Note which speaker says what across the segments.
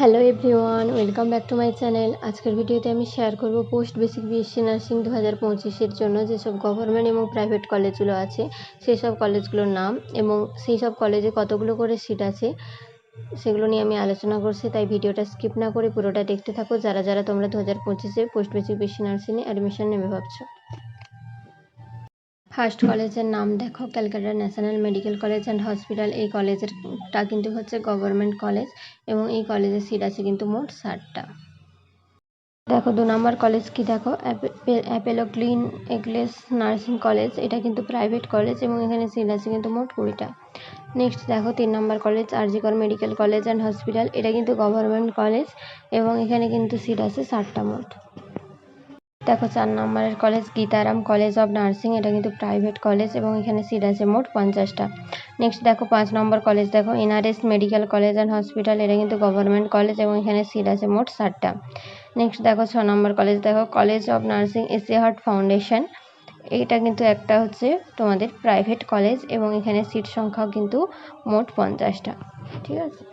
Speaker 1: Hello everyone, welcome back to my channel. আজকের ভিডিওতে আমি শেয়ার করব পোস্ট বেসিক বিএসসি নার্সিং 2025-এর জন্য যেসব গভর্নমেন্ট এবং প্রাইভেট কলেজগুলো আছে সেই সব কলেজগুলোর নাম এবং সেই সব কলেজে কতগুলো করে সিট আছে সেগুলো নিয়ে আমি আলোচনা করছি। তাই ভিডিওটা স্কিপ না করে পুরোটা দেখতে থাকো যারা যারা তোমরা 2025-এ পোস্ট বেসিক বিএসসি নার্সিংয়ে অ্যাডমিশন নেবে ভাবছো। ফার্স্ট কলেজের নাম দেখো, Calcutta national medical college and hospital. এই কলেজেরটা কিন্তু হচ্ছে গভর্নমেন্ট কলেজ এবং এই কলেজের সিট আছে কিন্তু মোট 60টা। দেখো 2 নম্বর কলেজ কি দেখো, Apollo clean eggless nursing college. এটা কিন্তু প্রাইভেট কলেজ এবং এখানে সিট আছে কিন্তু মোট 20টা। নেক্সট দেখো 3 নম্বর কলেজ আর.জি. কর মেডিকেল কলেজ অ্যান্ড হসপিটাল। এটা কিন্তু গভর্নমেন্ট কলেজ এবং এখানে কিন্তু সিট আছে 60টা মোট। দেখো 4 নম্বরের college Gitaram college of nursing. এটা কিন্তু প্রাইভেট কলেজ এবং এখানে সিট আছে মোট 50টা। নেক্সট দেখো 5 নম্বর কলেজ দেখো, NRS medical college and hospital. এটা কিন্তু গভর্নমেন্ট কলেজ এবং এখানে সিট আছে মোট 60টা। নেক্সট দেখো 6 নম্বর কলেজ দেখো, college of nursing Asia heart foundation. এটা কিন্তু একটা হচ্ছে তোমাদের প্রাইভেট কলেজ এবং এখানে সিট সংখ্যাও কিন্তু মোট 50টা। ঠিক আছে।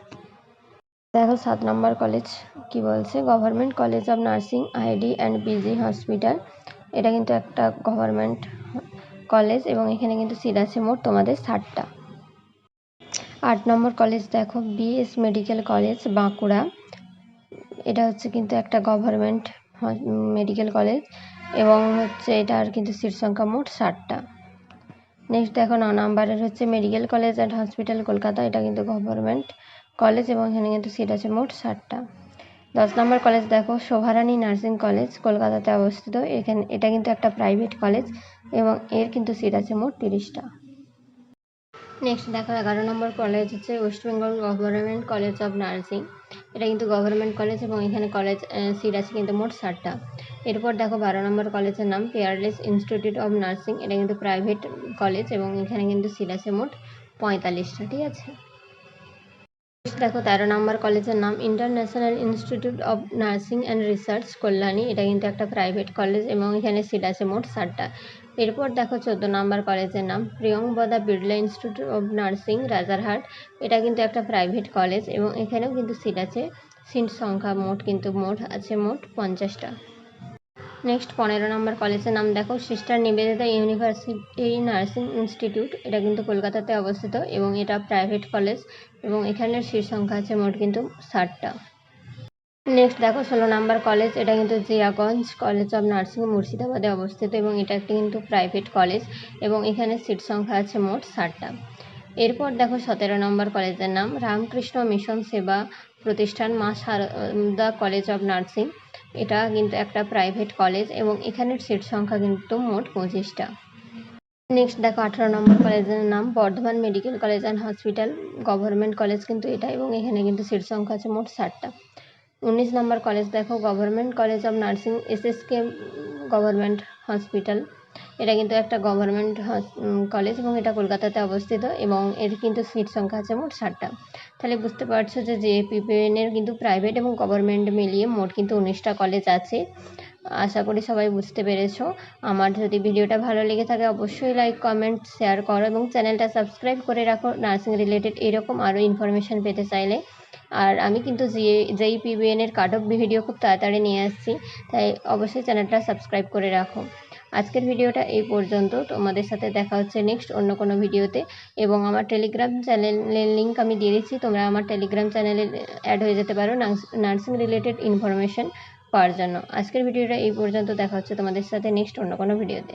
Speaker 1: দেখো 7 নম্বর কলেজ কি বলছে, government college of nursing ID and PG hospital. এটা কিন্তু একটা গভর্নমেন্ট কলেজ এবং এখানে কিন্তু সিট আছে মোট তোমাদের 60টা। 8 নম্বর কলেজ দেখো, বিএস মেডিকেল কলেজ বাঁকুড়া। এটা হচ্ছে কিন্তু একটা গভর্নমেন্ট মেডিকেল কলেজ এবং হচ্ছে এটার কিন্তু সিট সংখ্যা মোট 60টা। নেক্সট দেখো 9 নম্বরের হচ্ছে medical college and hospital Kolkata. এটা কিন্তু গভর্নমেন্ট কলেজ এবং এখানে কিন্তু সিট আছে মোট 60টা। 10 নম্বর কলেজ দেখো, শোভারানী নার্সিং কলেজ কলকাতাতে অবস্থিত। এটা কিন্তু একটা প্রাইভেট কলেজ এবং এর কিন্তু সিট আছে মোট 30টা। নেক্সট দেখো 11 নম্বর কলেজ হচ্ছে West Bengal government college of nursing. এটা কিন্তু গভর্নমেন্ট কলেজ এবং এখানে কলেজ সিট আছে কিন্তু মোট 60টা। এরপর দেখো 12 নম্বর কলেজের নাম পেয়ারলেস ইনস্টিটিউট অফ নার্সিং। এটা কিন্তু প্রাইভেট কলেজ এবং এখানে কিন্তু সিট আছে মোট 45টা। ঠিক আছে। দেখো 13 নম্বর কলেজের নাম international institute of nursing and research Kalyani. এটা কিন্তু একটা প্রাইভেট কলেজ এবং এখানে সিট আছে মোট 60টা। এরপর দেখো 14 নম্বর কলেজের নাম Priyamvada Birla institute of nursing Rajarhat. এটা কিন্তু একটা প্রাইভেট কলেজ এবং এখানেও কিন্তু সিট আছে, সিট সংখ্যা মোট আছে মোট 50টা। নেক্সট 15 নম্বর কলেজের নাম দেখো, sister Nivedita university nursing institute. এটা কিন্তু কলকাতাতে অবস্থিত এবং এটা প্রাইভেট কলেজ এবং এখানের সিট সংখ্যা আছে মোট কিন্তু 60টা। নেক্সট দেখো 16 নম্বর কলেজ, এটা কিন্তু জিয়াগঞ্জ কলেজ অফ নার্সিং মুর্শিদাবাদে অবস্থিত এবং এটা একটি কিন্তু প্রাইভেট কলেজ এবং এখানে সিট সংখ্যা আছে মোট 60টা। এরপর দেখো 17 নম্বর কলেজের নাম রামকৃষ্ণ মিশন সেবা প্রতিষ্ঠান মা শারদা কলেজ অফ নার্সিং। এটা কিন্তু একটা প্রাইভেট কলেজ এবং এখানের সিট সংখ্যা কিন্তু মোট 25টা। নেক্সট দেখো 18 নম্বর কলেজের নাম Bardhaman medical college and hospital. Government college কিন্তু এটা এবং এখানে কিন্তু সিট সংখ্যা আছে মোট 60টা। 19 নম্বর কলেজ দেখো, government college of nursing SSK government hospital. এটা কিন্তু একটা গভর্নমেন্ট কলেজ এবং এটা কলকাতাতে অবস্থিত এবং এর কিন্তু সিট সংখ্যা আছে মোট 60টা। তাহলে বুঝতে পারছো যে জেপিপিএনের কিন্তু প্রাইভেট এবং গভর্নমেন্ট মিলিয়ে মোট কিন্তু 19টা কলেজ আছে। আশা করি সবাই বুঝতে পেরেছো। আমার যদি ভিডিওটা ভালো লেগে থাকে অবশ্যই লাইক কমেন্ট শেয়ার করো এবং চ্যানেলটা সাবস্ক্রাইব করে রাখো নার্সিং রিলেটেড এরকম আরও ইনফরমেশান পেতে চাইলে। আর আমি কিন্তু জেইপিবিএনের কাট অফ ভিডিও খুব তাড়াতাড়ি নিয়ে আসছি, তাই অবশ্যই চ্যানেলটা সাবস্ক্রাইব করে রাখো। আজকের ভিডিওটা এই পর্যন্ত, তোমাদের সাথে দেখা হচ্ছে নেক্সট অন্য কোনো ভিডিওতে এবং আমার টেলিগ্রাম চ্যানেলের লিঙ্ক আমি দিয়ে দিচ্ছি, তোমরা আমার টেলিগ্রাম চ্যানেলে অ্যাড হয়ে যেতে পারো নার্সিং রিলেটেড ইনফরমেশান পাওয়ার জন্য। আজকের ভিডিওটা এই পর্যন্ত, দেখা হচ্ছে তোমাদের সাথে নেক্সট অন্য কোনো ভিডিওতে।